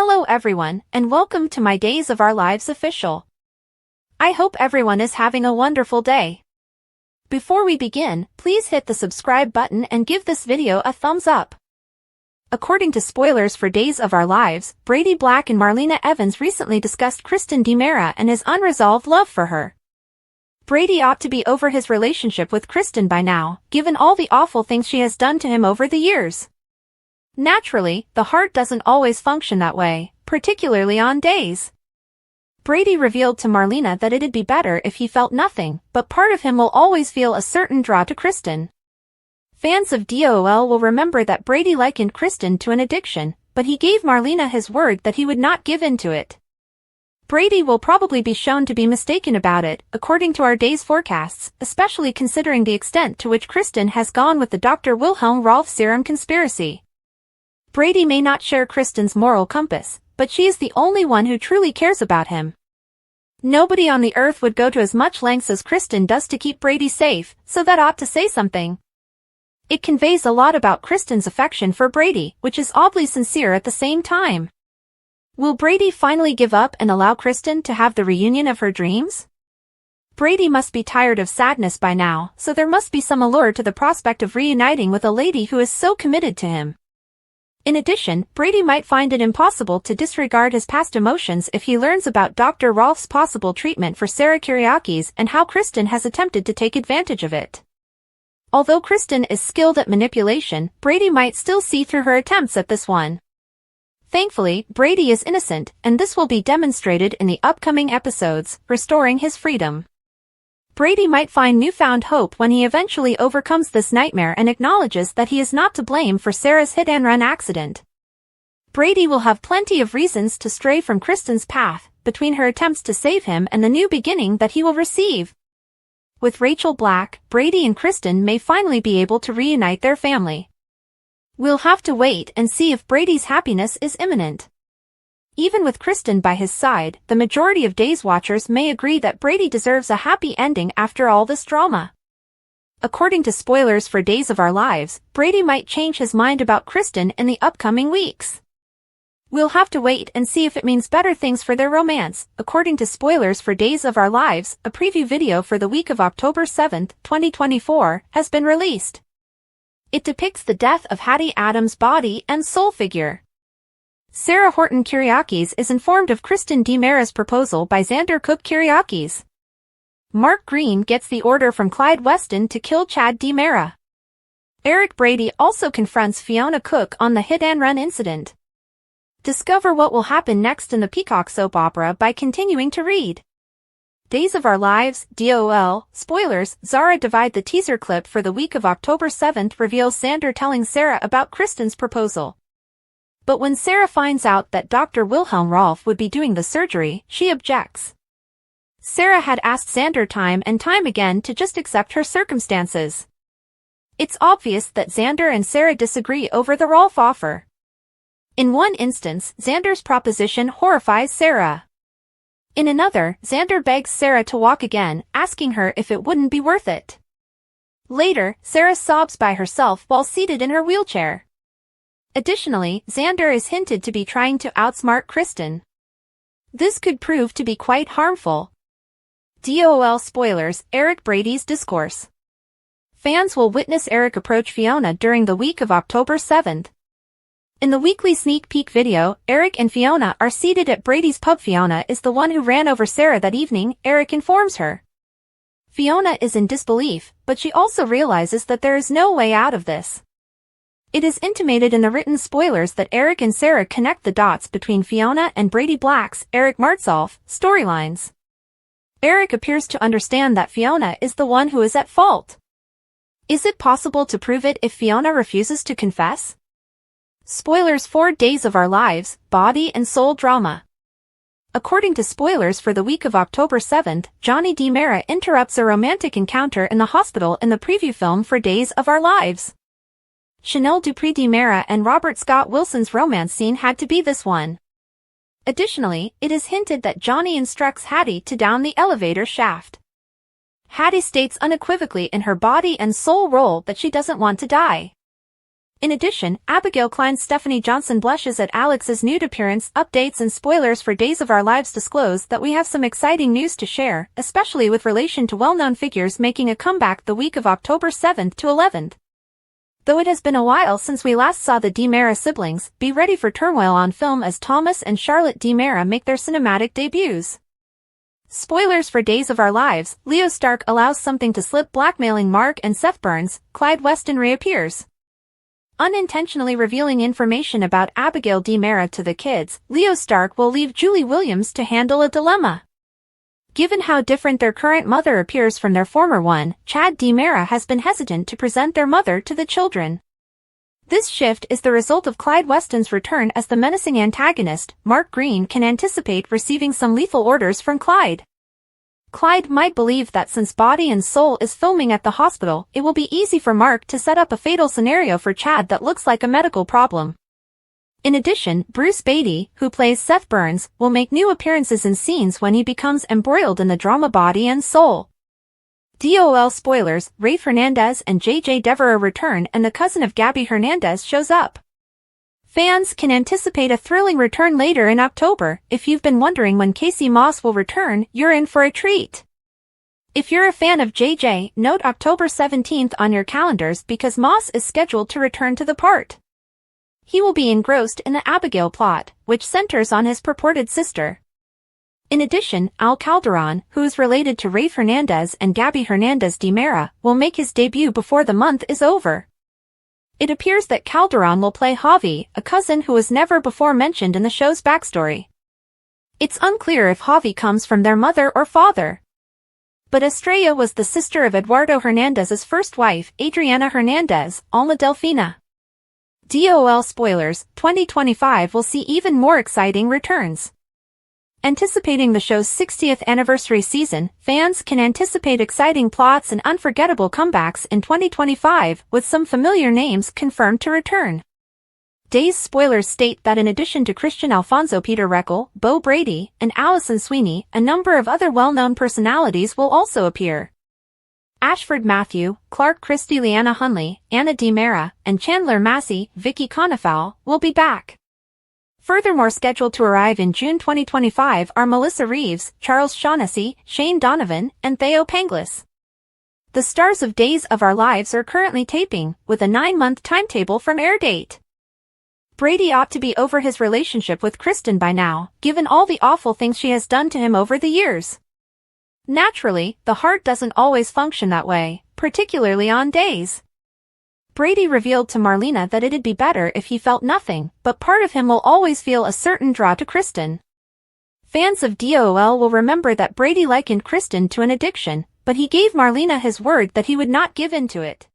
Hello everyone, and welcome to my Days of Our Lives official. I hope everyone is having a wonderful day. Before we begin, please hit the subscribe button and give this video a thumbs up. According to spoilers for Days of Our Lives, Brady Black and Marlena Evans recently discussed Kristen DiMera and his unresolved love for her. Brady ought to be over his relationship with Kristen by now, given all the awful things she has done to him over the years. Naturally, the heart doesn't always function that way, particularly on days. Brady revealed to Marlena that it'd be better if he felt nothing, but part of him will always feel a certain draw to Kristen. Fans of DOL will remember that Brady likened Kristen to an addiction, but he gave Marlena his word that he would not give in to it. Brady will probably be shown to be mistaken about it, according to our day's forecasts, especially considering the extent to which Kristen has gone with the Dr. Wilhelm Rolf serum conspiracy. Brady may not share Kristen's moral compass, but she is the only one who truly cares about him. Nobody on the earth would go to as much lengths as Kristen does to keep Brady safe, so that ought to say something. It conveys a lot about Kristen's affection for Brady, which is oddly sincere at the same time. Will Brady finally give up and allow Kristen to have the reunion of her dreams? Brady must be tired of sadness by now, so there must be some allure to the prospect of reuniting with a lady who is so committed to him. In addition, Brady might find it impossible to disregard his past emotions if he learns about Dr. Rolf's possible treatment for Sarah Kyriakis and how Kristen has attempted to take advantage of it. Although Kristen is skilled at manipulation, Brady might still see through her attempts at this one. Thankfully, Brady is innocent, and this will be demonstrated in the upcoming episodes, restoring his freedom. Brady might find newfound hope when he eventually overcomes this nightmare and acknowledges that he is not to blame for Sarah's hit-and-run accident. Brady will have plenty of reasons to stray from Kristen's path, between her attempts to save him and the new beginning that he will receive. With Rachel Black, Brady and Kristen may finally be able to reunite their family. We'll have to wait and see if Brady's happiness is imminent. Even with Kristen by his side, the majority of Days watchers may agree that Brady deserves a happy ending after all this drama. According to spoilers for Days of Our Lives, Brady might change his mind about Kristen in the upcoming weeks. We'll have to wait and see if it means better things for their romance. According to spoilers for Days of Our Lives, a preview video for the week of October 7, 2024, has been released. It depicts the death of Hattie Adams' body and soul figure. Sarah Horton Kyriakis is informed of Kristen DiMera's proposal by Xander Cook Kyriakis. Mark Green gets the order from Clyde Weston to kill Chad DiMera. Eric Brady also confronts Fiona Cook on the hit-and-run incident. Discover what will happen next in the Peacock soap opera by continuing to read. Days of Our Lives, DOL, spoilers, Zara Divide. The teaser clip for the week of October 7th reveals Xander telling Sarah about Kristen's proposal. But when Sarah finds out that Dr. Wilhelm Rolf would be doing the surgery, she objects. Sarah had asked Xander time and time again to just accept her circumstances. It's obvious that Xander and Sarah disagree over the Rolf offer. In one instance, Xander's proposition horrifies Sarah. In another, Xander begs Sarah to walk again, asking her if it wouldn't be worth it. Later, Sarah sobs by herself while seated in her wheelchair. Additionally, Xander is hinted to be trying to outsmart Kristen. This could prove to be quite harmful. DOL spoilers, Eric Brady's discourse. Fans will witness Eric approach Fiona during the week of October 7th. In the weekly sneak peek video, Eric and Fiona are seated at Brady's pub. Fiona is the one who ran over Sarah that evening, Eric informs her. Fiona is in disbelief, but she also realizes that there is no way out of this. It is intimated in the written spoilers that Eric and Sarah connect the dots between Fiona and Brady Black's, Eric Martsolf, storylines. Eric appears to understand that Fiona is the one who is at fault. Is it possible to prove it if Fiona refuses to confess? Spoilers for Days of Our Lives, body and soul drama. According to spoilers for the week of October 7th, Johnny DiMera interrupts a romantic encounter in the hospital in the preview film for Days of Our Lives. Chanel Dupree DiMera and Robert Scott Wilson's romance scene had to be this one. Additionally, it is hinted that Johnny instructs Hattie to down the elevator shaft. Hattie states unequivocally in her body and soul role that she doesn't want to die. In addition, Abigail Klein's Stephanie Johnson blushes at Alex's nude appearance. Updates and spoilers for Days of Our Lives disclose that we have some exciting news to share, especially with relation to well-known figures making a comeback the week of October 7th to 11th. Though it has been a while since we last saw the DiMera siblings, be ready for turmoil on film as Thomas and Charlotte DiMera make their cinematic debuts. Spoilers for Days of Our Lives: Leo Stark allows something to slip, blackmailing Mark and Seth Burns. Clyde Weston reappears. Unintentionally revealing information about Abigail DiMera to the kids, Leo Stark will leave Julie Williams to handle a dilemma. Given how different their current mother appears from their former one, Chad DiMera has been hesitant to present their mother to the children. This shift is the result of Clyde Weston's return as the menacing antagonist. Mark Green can anticipate receiving some lethal orders from Clyde. Clyde might believe that since Body and Soul is filming at the hospital, it will be easy for Mark to set up a fatal scenario for Chad that looks like a medical problem. In addition, Bruce Beatty, who plays Seth Burns, will make new appearances in scenes when he becomes embroiled in the drama Body and Soul. DOL spoilers: Rafe Hernandez and JJ Devereaux return and the cousin of Gabby Hernandez shows up. Fans can anticipate a thrilling return later in October. If you've been wondering when Casey Moss will return, you're in for a treat. If you're a fan of JJ, note October 17th on your calendars because Moss is scheduled to return to the part. He will be engrossed in the Abigail plot, which centers on his purported sister. In addition, Al Calderon, who is related to Rafe Hernandez and Gabby Hernandez DiMera, will make his debut before the month is over. It appears that Calderon will play Javi, a cousin who was never before mentioned in the show's backstory. It's unclear if Javi comes from their mother or father. But Estrella was the sister of Eduardo Hernandez's first wife, Adriana Hernandez, Alma Delfina. DOL spoilers: 2025 will see even more exciting returns. Anticipating the show's 60th anniversary season, fans can anticipate exciting plots and unforgettable comebacks in 2025, with some familiar names confirmed to return. Days spoilers state that in addition to Christian Alfonso, Peter Reckel, Bo Brady, and Allison Sweeney, a number of other well-known personalities will also appear. Ashford Matthew, Clark Christie, Leanna Hunley, Anna DiMera, and Chandler Massey, Vicky Conifal, will be back. Furthermore, scheduled to arrive in June 2025 are Melissa Reeves, Charles Shaughnessy, Shane Donovan, and Theo Panglis. The stars of Days of Our Lives are currently taping, with a 9-month timetable from air date. Brady ought to be over his relationship with Kristen by now, given all the awful things she has done to him over the years. Naturally, the heart doesn't always function that way, particularly on Days. Brady revealed to Marlena that it'd be better if he felt nothing, but part of him will always feel a certain draw to Kristen. Fans of DOL will remember that Brady likened Kristen to an addiction, but he gave Marlena his word that he would not give in to it.